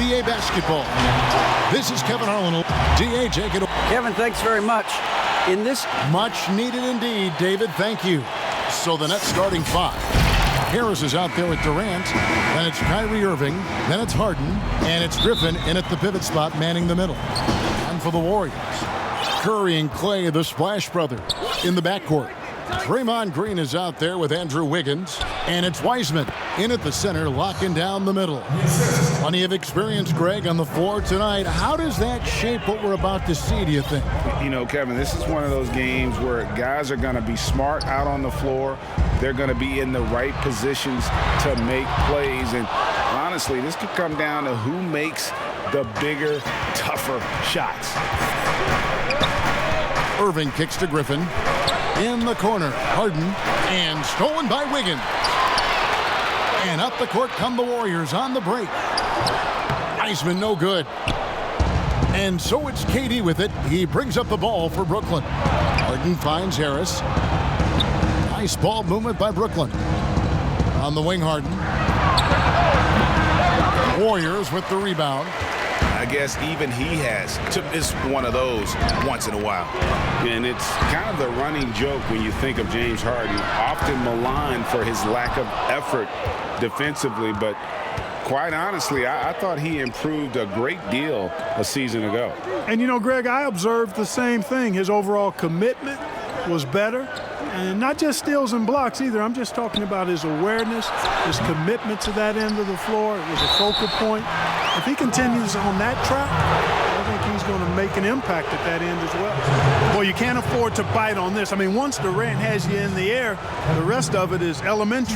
NBA basketball. This is Kevin Harlan. DA, take it. Kevin, thanks very much. In this much needed indeed, David. Thank you. So the Nets starting five. Harris is out there with Durant. Then it's Kyrie Irving. Then it's Harden. And it's Griffin in at the pivot spot, manning the middle. And for the Warriors, Curry and Clay, the Splash Brothers, in the backcourt. Draymond Green is out there with Andrew Wiggins. And it's Wiseman in at the center, locking down the middle. Plenty of experience, Greg, on the floor tonight. How does that shape what we're about to see, do you think? You know, Kevin, this is one of those games where guys are going to be smart out on the floor. They're going to be in the right positions to make plays. And honestly, this could come down to who makes the bigger, tougher shots. Irving kicks to Griffin. In the corner, Harden, and stolen by Wiggins. And up the court come the Warriors on the break. Wiseman no good. And so it's KD with it. He brings up the ball for Brooklyn. Harden finds Harris. Nice ball movement by Brooklyn. On the wing, Harden. Warriors with the rebound. I guess even he has to miss one of those once in a while. And it's kind of the running joke when you think of James Harden, often maligned for his lack of effort defensively. But quite honestly, I thought he improved a great deal a season ago. And, you know, Greg, I observed the same thing. His overall commitment was better. And not just steals and blocks either. I'm just talking about his awareness, his commitment to that end of the floor. It was a focal point. If he continues on that track, I think he's going to make an impact at that end as well. Well, you can't afford to bite on this. I mean, once Durant has you in the air, the rest of it is elementary.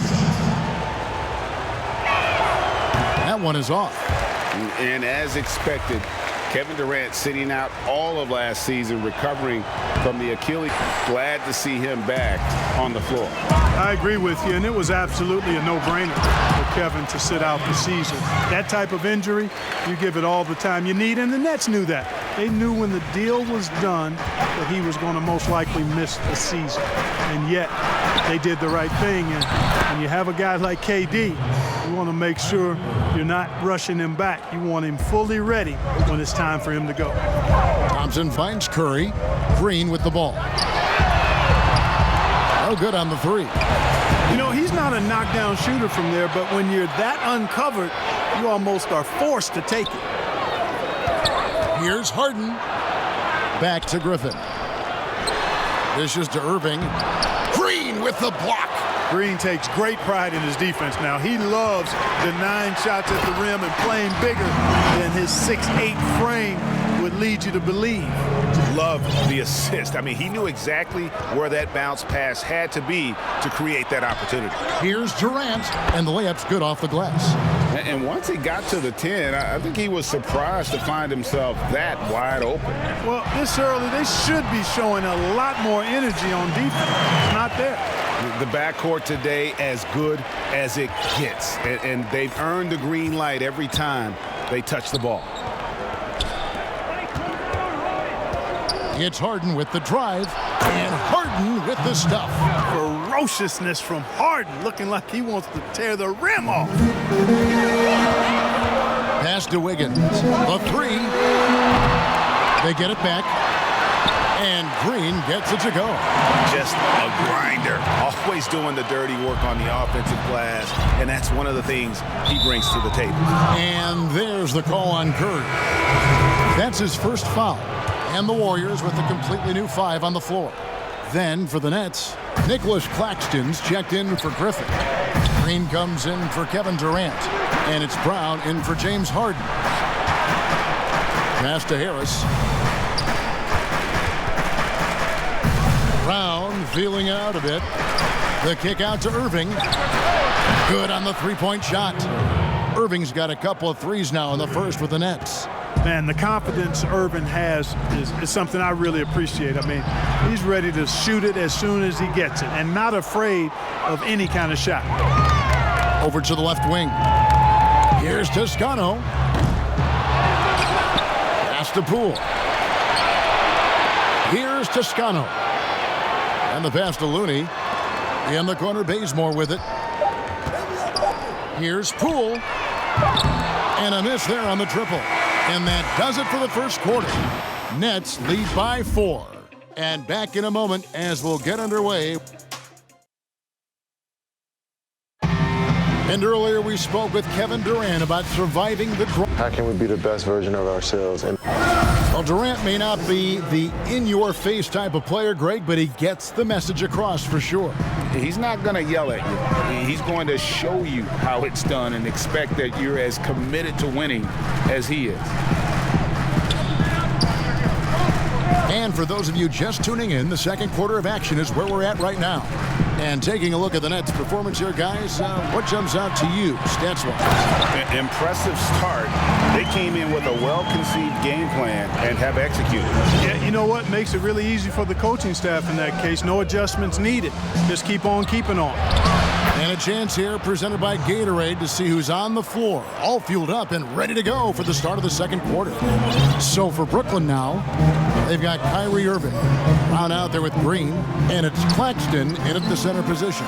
That one is off. And as expected, Kevin Durant sitting out all of last season, recovering from the Achilles. Glad to see him back on the floor. I agree with you, and it was absolutely a no-brainer for Kevin to sit out the season. That type of injury, you give it all the time you need, and the Nets knew that. They knew when the deal was done that he was going to most likely miss the season, and yet they did the right thing. And when you have a guy like KD, you want to make sure you're not rushing him back. You want him fully ready when it's time for him to go. Thompson finds Curry. Green with the ball. No good on the three. You know, he's not a knockdown shooter from there, but when you're that uncovered, you almost are forced to take it. Here's Harden. Back to Griffin. Dishes to Irving. Green with the block. Green takes great pride in his defense now. He loves denying shots at the rim and playing bigger than his 6'8" frame would lead you to believe. Love the assist. I mean, he knew exactly where that bounce pass had to be to create that opportunity. Here's Durant, and the layup's good off the glass. And once he got to the 10, I think he was surprised to find himself that wide open. Well, this early, they should be showing a lot more energy on defense. It's not there. The backcourt today as good as it gets. And they've earned the green light every time they touch the ball. It's Harden with the drive, and Harden with the stuff. Ferociousness from Harden, looking like he wants to tear the rim off. Pass to Wiggins. The three. They get it back. And Green gets it to go. Just a grinder. Always doing the dirty work on the offensive glass. And that's one of the things he brings to the table. And there's the call on Curry. That's his first foul. And the Warriors with a completely new 5 on the floor. Then for the Nets, Nicholas Claxton's checked in for Griffin. Green comes in for Kevin Durant. And it's Brown in for James Harden. Pass to Harris. Brown feeling out a bit. The kick out to Irving. Good on the three-point shot. Irving's got a couple of threes now in the first with the Nets. Man, the confidence Irving has is something I really appreciate. I mean, he's ready to shoot it as soon as he gets it and not afraid of any kind of shot. Over to the left wing. Here's Toscano. Pass to Poole. Here's Toscano. And the pass to Looney. In the corner, Bazemore with it. Here's Poole. And a miss there on the triple. And that does it for the first quarter. Nets lead by 4. And back in a moment as we'll get underway. And earlier we spoke with Kevin Durant about surviving the grind. How can we be the best version of ourselves? Well, Durant may not be the in-your-face type of player, Greg, but he gets the message across for sure. He's not going to yell at you. He's going to show you how it's done and expect that you're as committed to winning as he is. And for those of you just tuning in, the second quarter of action is where we're at right now. And taking a look at the Nets' performance here, guys, what jumps out to you, stats-wise? Impressive start. They came in with a well-conceived game plan and have executed. Yeah, you know what? Makes it really easy for the coaching staff in that case. No adjustments needed. Just keep on keeping on. And a chance here presented by Gatorade to see who's on the floor, all fueled up and ready to go for the start of the second quarter. So for Brooklyn now, they've got Kyrie Irving round out there with Green, and it's Claxton in at the center position.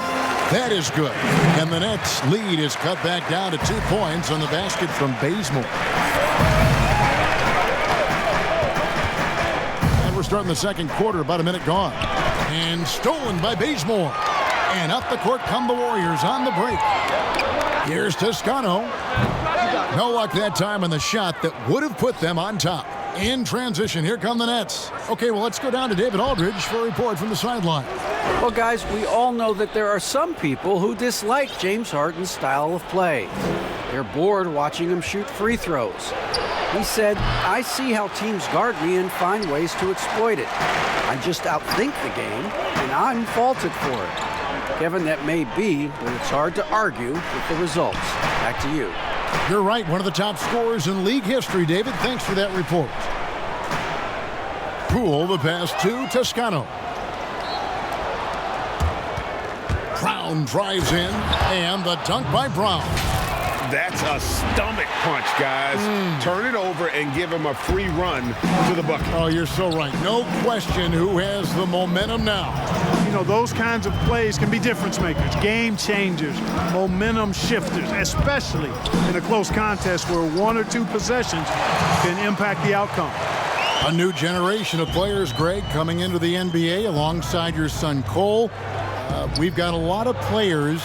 That is good. And the Nets' lead is cut back down to 2 points on the basket from Bazemore. And we're starting the second quarter, about a minute gone. And stolen by Bazemore. And up the court come the Warriors on the break. Here's Toscano. No luck that time on the shot that would have put them on top. In transition, here come the Nets. Okay, well, let's go down to David Aldridge for a report from the sideline. Well, guys, we all know that there are some people who dislike James Harden's style of play. They're bored watching him shoot free throws. He said, "I see how teams guard me and find ways to exploit it. I just outthink the game, and I'm faulted for it." Kevin, that may be, but it's hard to argue with the results. Back to you. You're right, one of the top scorers in league history, David. Thanks for that report. Poole, the pass to Toscano. Brown drives in, and the dunk by Brown. That's a stomach punch, guys. Turn it over and give him a free run to the bucket. Oh, you're so right. No question who has the momentum now. You know, those kinds of plays can be difference makers, game changers, momentum shifters, especially in a close contest where 1 or 2 possessions can impact the outcome. A new generation of players, Greg, coming into the NBA alongside your son Cole. We've got a lot of players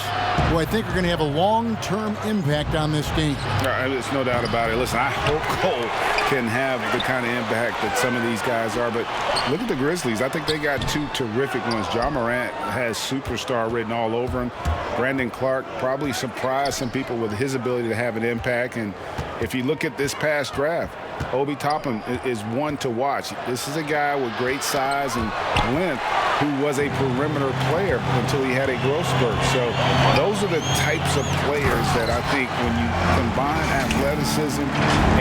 who I think are going to have a long-term impact on this game. There's no doubt about it. Listen, I hope Cole can have the kind of impact that some of these guys are. But look at the Grizzlies. I think they got 2 terrific ones. Ja Morant has superstar written all over him. Brandon Clark probably surprised some people with his ability to have an impact. And if you look at this past draft, Obi Toppin is one to watch. This is a guy with great size and length who was a perimeter player until he had a growth spurt. So those are the types of players that I think when you combine athleticism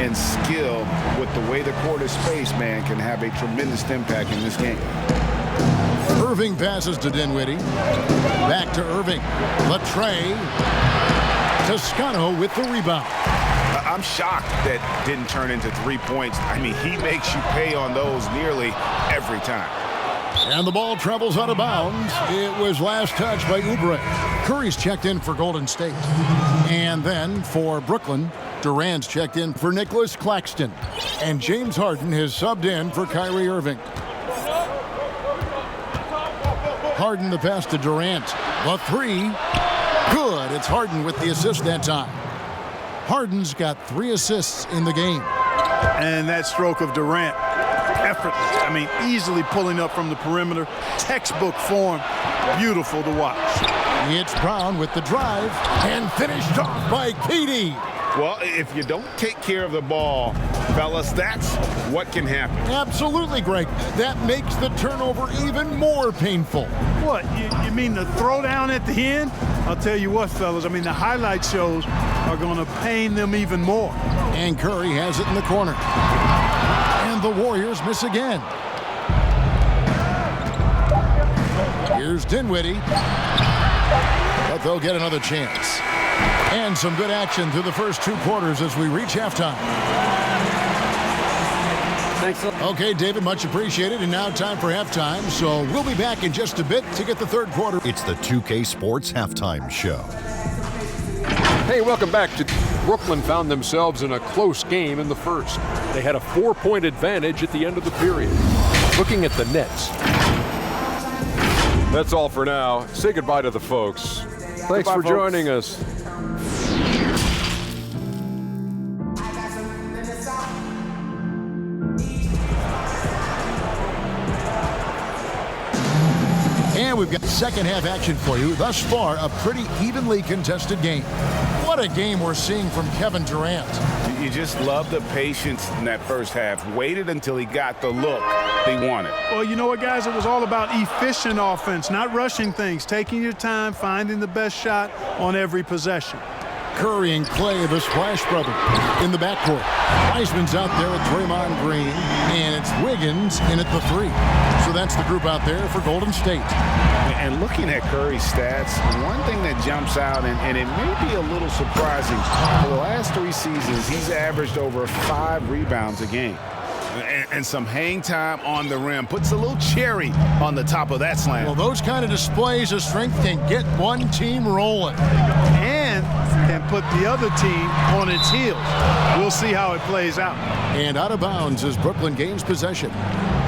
and skill with the way the court is spaced, man, can have a tremendous impact in this game. Irving passes to Dinwiddie. Back to Irving. Latre. Toscano with the rebound. I'm shocked that didn't turn into 3 points. I mean, he makes you pay on those nearly every time. And the ball travels out of bounds. It was last touched by Oubre. Curry's checked in for Golden State. And then for Brooklyn, Durant's checked in for Nicholas Claxton. And James Harden has subbed in for Kyrie Irving. Harden the pass to Durant. The 3. Good. It's Harden with the assist that time. Harden's got 3 assists in the game. And that stroke of Durant, effortless. I mean, easily pulling up from the perimeter. Textbook form. Beautiful to watch. It's Brown with the drive and finished off by KD. Well, if you don't take care of the ball, fellas, that's what can happen. Absolutely, Greg. That makes the turnover even more painful. What, you mean the throwdown at the end? I'll tell you what, fellas, I mean, the highlight shows are going to pain them even more. And Curry has it in the corner. And the Warriors miss again. Here's Dinwiddie. But they'll get another chance. And some good action through the first 2 quarters as we reach halftime. Thanks. Okay, David, much appreciated. And now time for halftime. So we'll be back in just a bit to get the third quarter. It's the 2K Sports Halftime Show. Hey, welcome back to Brooklyn found themselves in a close game in the first. They had a 4-point advantage at the end of the period. Looking at the Nets. That's all for now. Say goodbye to the folks. Thanks for joining us. And we've got second half action for you. Thus far, a pretty evenly contested game. What a game we're seeing from Kevin Durant. You just love the patience in that first half. Waited until he got the look he wanted. Well, you know what, guys? It was all about efficient offense, not rushing things, taking your time, finding the best shot on every possession. Curry and Clay, the Splash Brothers, in the backcourt. Wiseman's out there with Draymond Green, and it's Wiggins in at the 3. So that's the group out there for Golden State. And looking at Curry's stats, one thing that jumps out, and it may be a little surprising, for the last 3 seasons, he's averaged over 5 rebounds a game. And some hang time on the rim. Puts a little cherry on the top of that slam. Well, those kind of displays of strength can get one team rolling. And can put the other team on its heels. We'll see how it plays out. And out of bounds as Brooklyn gains possession.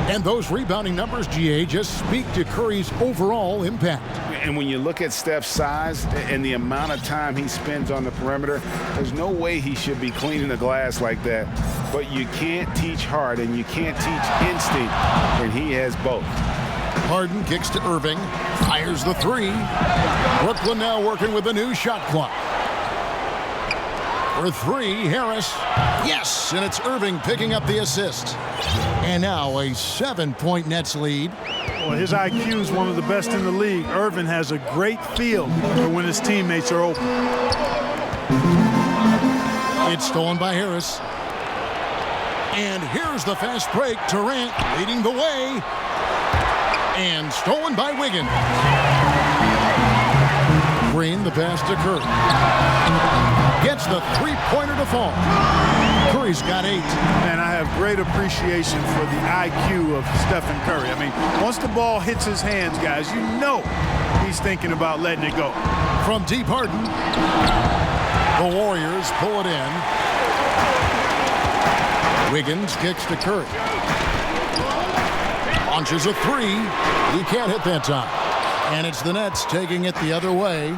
And those rebounding numbers, GA, just speak to Curry's overall impact. And when you look at Steph's size and the amount of time he spends on the perimeter, there's no way he should be cleaning the glass like that. But you can't teach heart and you can't teach instinct, and he has both. Harden kicks to Irving, fires the 3. Brooklyn now working with a new shot clock. For 3, Harris. Yes, and it's Irving picking up the assist. And now a 7-point Nets lead. Well, his IQ is one of the best in the league. Irving has a great feel for when his teammates are open. It's stolen by Harris. And here's the fast break. Durant leading the way. And stolen by Wiggins. Green, the pass to Curry. Gets the 3-pointer to fall. Curry's got 8. Man, I have great appreciation for the IQ of Stephen Curry. I mean, once the ball hits his hands, guys, you know he's thinking about letting it go. From deep, Harden. The Warriors pull it in. Wiggins kicks to Curry. Launches a 3. He can't hit that time. And it's the Nets taking it the other way.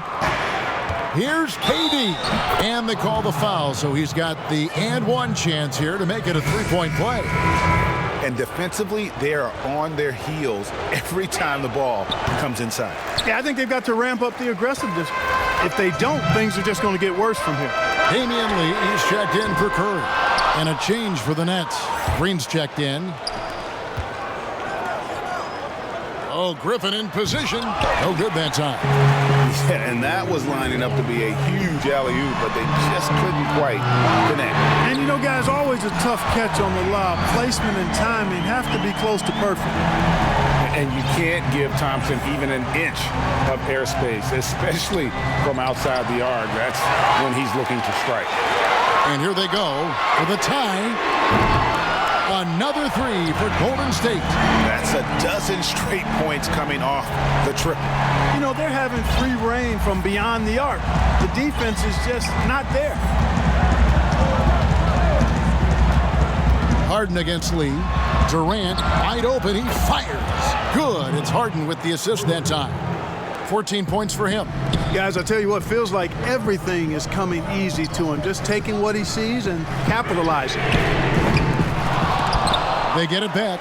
Here's KD. And they call the foul, so he's got the and 1 chance here to make it a 3-point play. And defensively, they are on their heels every time the ball comes inside. Yeah, I think they've got to ramp up the aggressiveness. If they don't, things are just going to get worse from here. Damian Lee is checked in for Curry. And a change for the Nets. Green's checked in. Oh, Griffin in position. No good that time. Yeah, and that was lining up to be a huge alley-oop, but they just couldn't quite connect. And, you know, guys, always a tough catch on the lob. Placement and timing have to be close to perfect. And you can't give Thompson even an inch of airspace, especially from outside the arc. That's when he's looking to strike. And here they go with a tie. Another 3 for Golden State. That's a dozen straight points coming off the triple. You know, they're having free reign from beyond the arc. The defense is just not there. Harden against Lee. Durant wide open. He fires. Good. It's Harden with the assist that time. 14 points for him. Guys, I tell you what, feels like everything is coming easy to him. Just taking what he sees and capitalizing. They get it back.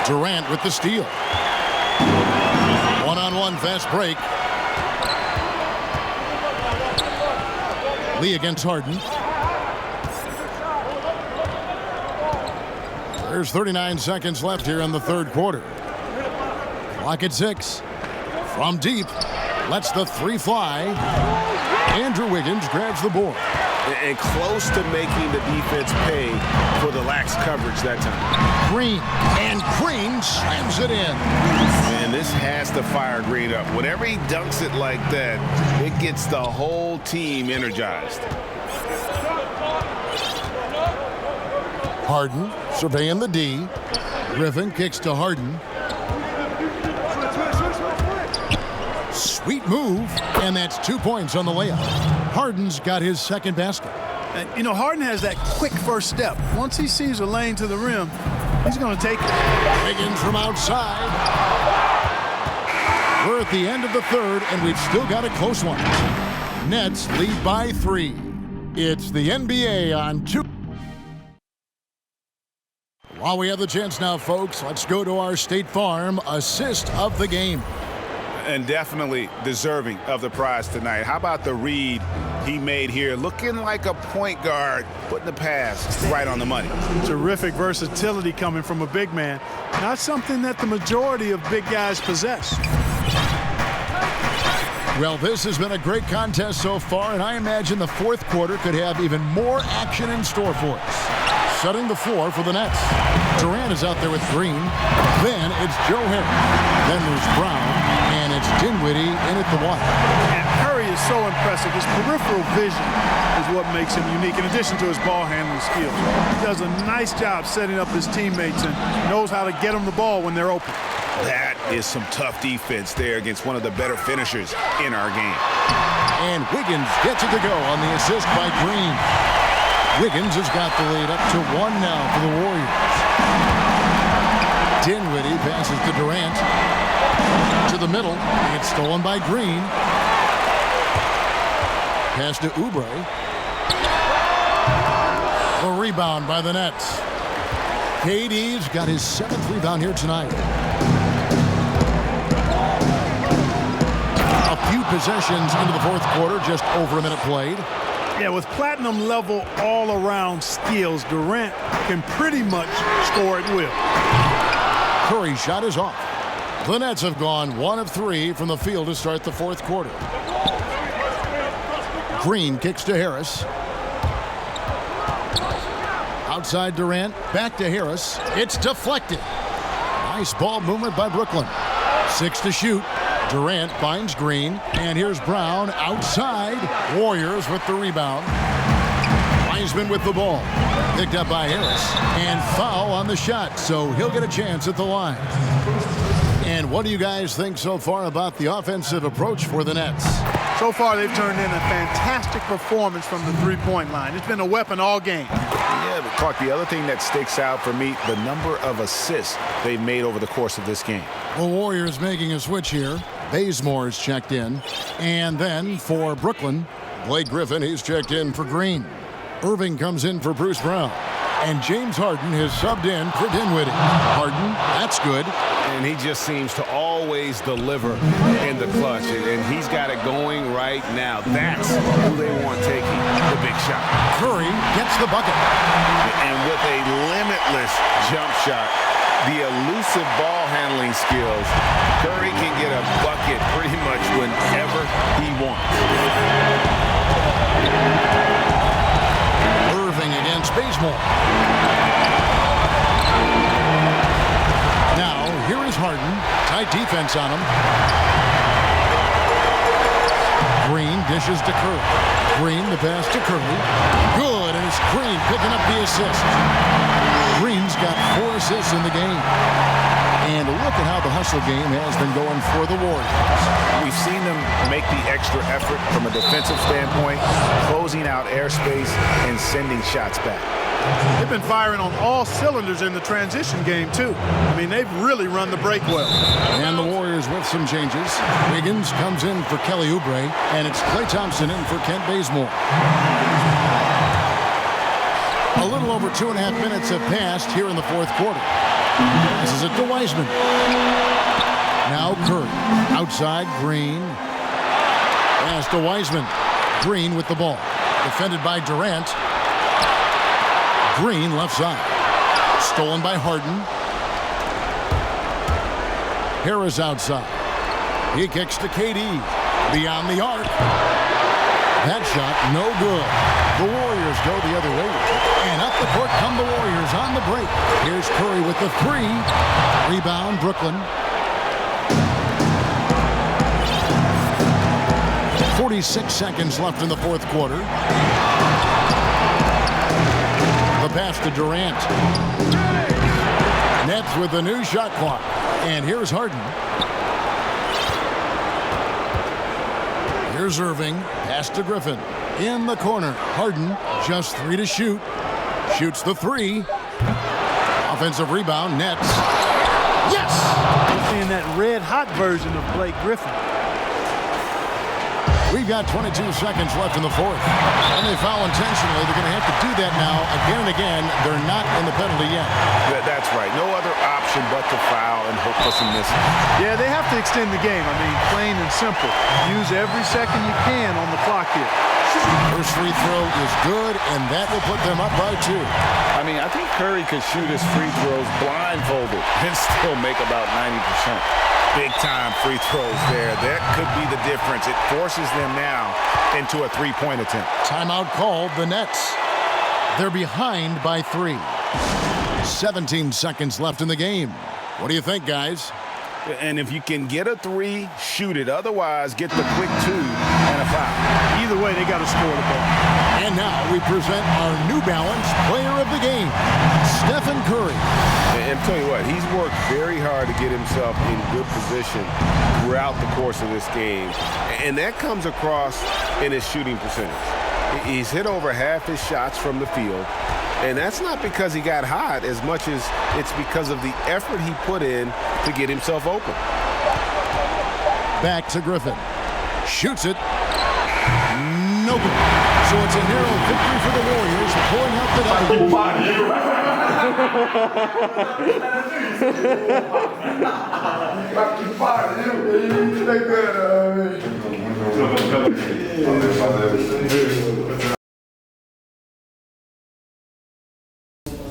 Durant with the steal. One-on-one fast break. Lee against Harden. There's 39 seconds left here in the third quarter. Clock at 6. From deep, lets the 3 fly. Andrew Wiggins grabs the board. And close to making the defense pay for the lax coverage that time. Green, and Green slams it in. And this has to fire Green up. Whenever he dunks it like that, it gets the whole team energized. Harden surveying the D. Griffin kicks to Harden. Sweet move, and that's 2 points on the layup. Harden's got his second basket. And, you know, Harden has that quick first step. Once he sees a lane to the rim, he's going to take it. Wiggins from outside. We're at the end of the third, and we've still got a close one. Nets lead by 3. It's the NBA on 2. While we have the chance now, folks, let's go to our State Farm assist of the game. And definitely deserving of the prize tonight. How about the read he made here? Looking like a point guard, putting the pass right on the money. Terrific versatility coming from a big man. Not something that the majority of big guys possess. Well, this has been a great contest so far, and I imagine the fourth quarter could have even more action in store for us. Setting the floor for the Nets. Durant is out there with Green. Then it's Joe Harris. Then there's Brown. And it's Dinwiddie in at the one. And Curry is so impressive. His peripheral vision is what makes him unique, in addition to his ball handling skills. He does a nice job setting up his teammates and knows how to get them the ball when they're open. That is some tough defense there against one of the better finishers in our game. And Wiggins gets it to go on the assist by Green. Wiggins has got the lead up to 1 now for the Warriors. Dinwiddie passes to Durant. To the middle. It's stolen by Green. Pass to Oubre. A rebound by the Nets. KD's got his 7th rebound here tonight. A few possessions into the fourth quarter, just over a minute played. Yeah, with platinum level all-around skills, Durant can pretty much score at will. Curry's shot is off. The Nets have gone 1 of 3 from the field to start the fourth quarter. Green kicks to Harris. Outside Durant, back to Harris. It's deflected. Nice ball movement by Brooklyn. 6 to shoot. Durant finds Green, and here's Brown outside. Warriors with the rebound. Wiseman with the ball. Picked up by Harris, and foul on the shot, so he'll get a chance at the line. And what do you guys think so far about the offensive approach for the Nets? So far, they've turned in a fantastic performance from the three-point line. It's been a weapon all game. Yeah, but Clark, the other thing that sticks out for me, the number of assists they've made over the course of this game. The Warriors making a switch here. Bazemore's checked in. And then for Brooklyn, Blake Griffin, he's checked in for Green. Irving comes in for Bruce Brown. And James Harden has subbed in for Dinwiddie. Harden, that's good. And he just seems to always deliver in the clutch. And he's got it going right now. That's who they want taking the big shot. Curry gets the bucket. And with a limitless jump shot, the elusive ball handling skills, Curry can get a bucket pretty much whenever he wants. Irving against Bazemore. Now, here is Harden. Tight defense on him. Green dishes to Curry. Green, the pass to Curry. Good, and it's Green picking up the assist. Green's got 4 assists in the game. And look at how the hustle game has been going for the Warriors. We've seen them make the extra effort from a defensive standpoint, closing out airspace and sending shots back. They've been firing on all cylinders in the transition game, too. I mean, they've really run the break well. And the Warriors with some changes. Wiggins comes in for Kelly Oubre, and it's Klay Thompson in for Kent Bazemore. A little over 2.5 minutes have passed here in the fourth quarter. This is it to Wiseman. Now Curry. Outside, Green. Pass to Wiseman. Green with the ball. Defended by Durant. Green left side. Stolen by Harden. Harris outside. He kicks to KD. Beyond the arc. That shot, no good. The Warriors go the other way. And up the court come the Warriors on the break. Here's Curry with the 3. Rebound, Brooklyn. 46 seconds left in the fourth quarter. The pass to Durant. Nets with the new shot clock. And here's Harden. Here's Irving. Pass to Griffin. In the corner, Harden, just 3 to shoot. Shoots the 3. Offensive rebound, Nets. Yes! We're seeing that red-hot version of Blake Griffin. We've got 22 seconds left in the fourth. And they foul intentionally. They're going to have to do that now again and again. They're not in the penalty yet. That's right. No other option but to foul and hope for some misses. Yeah, they have to extend the game. I mean, plain and simple. Use every second you can on the clock here. First free throw is good, and that will put them up by 2. I mean, I think Curry could shoot his free throws blindfolded and still make about 90%. Big-time free throws there. That could be the difference. It forces them now into a three-point attempt. Timeout called, the Nets. They're behind by 3. 17 seconds left in the game. What do you think, guys? And if you can get a 3, shoot it. Otherwise, get the quick 2 and a foul. Either way, they got to score the ball. And now we present our New Balance player of the game, Stephen Curry. And tell you what, he's worked very hard to get himself in good position throughout the course of this game. And that comes across in his shooting percentage. He's hit over half his shots from the field. And that's not because he got hot as much as it's because of the effort he put in to get himself open. Back to Griffin. Shoots it. No good. So it's a narrow victory for the Warriors, pulling out the W.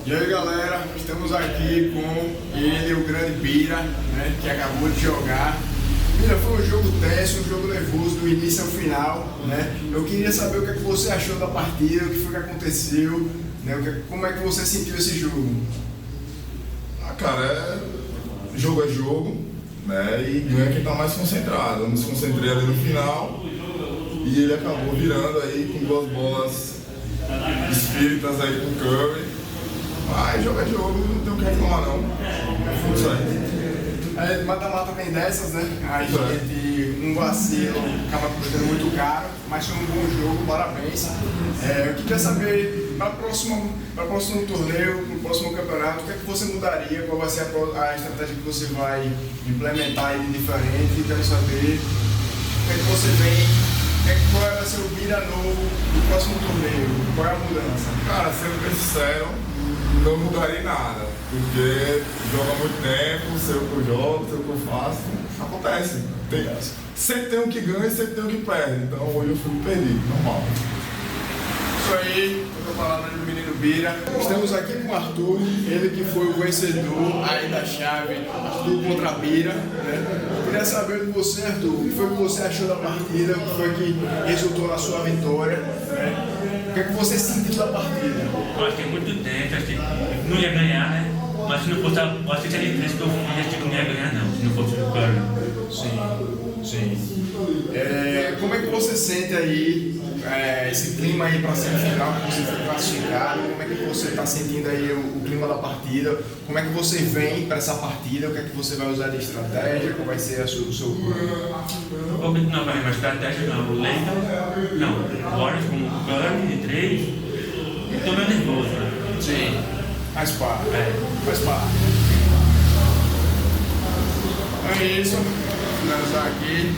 E aí galera, estamos aqui com ele, o grande Bira, né, que acabou de jogar. Bira, foi um jogo tenso, um jogo nervoso do início ao final, né? Eu queria saber o que é que você achou da partida, o que foi que aconteceu, né? Como é que você sentiu esse jogo? Cara, jogo é jogo, né? E ganha quem tá mais concentrado. Eu me concentrei ali no final e ele acabou virando aí com 2 bolas espíritas aí com o Curry. Mas jogo é jogo, não tem o que reclamar não. É isso aí. Mata-mata vem dessas, né? A gente, um vacilo acaba custando muito caro, mas foi um bom jogo, parabéns. Eu queria saber, para o próximo torneio, para o próximo campeonato, o que é que você mudaria, qual vai ser a estratégia que você vai implementar aí de diferente. Quero saber o que é que você vem, qual vai ser o Bira novo do próximo torneio, qual é a mudança? Cara, sendo bem sincero, não mudaria nada, porque jogo há muito tempo, sei o que eu jogo, sei o que eu faço, acontece. Sempre tem um que ganha e sempre tem um que perde, então hoje eu fui perdido, normal. Isso aí, eu tô falando do menino Bira. Estamos aqui com o Arthur, ele que foi o vencedor aí da chave, Arthur contra Bira, né? Eu queria saber de você, Arthur, o que foi que você achou da partida, o que foi que resultou na sua vitória, né? O que é que você sentiu da partida? Eu achei muito tenso, achei que não ia ganhar, né? Mas se não fosse a assistência de 3 que eu fiz, achei que não ia ganhar não, se não fosse o Curry. Sim. Como é que você sente aí esse clima aí para semifinal, que você foi classificado? Como é que você está sentindo aí o clima da partida? Como é que você vem para essa partida? O que é que você vai usar de estratégia? Qual vai ser o seu plano? Vou continuar fazendo uma estratégia, não. O Lakers, não. Warriors com o Curry de 3. Estou meio nervoso, né? Sim. Faz parte. Faz parte. É isso. Vou finalizar aqui.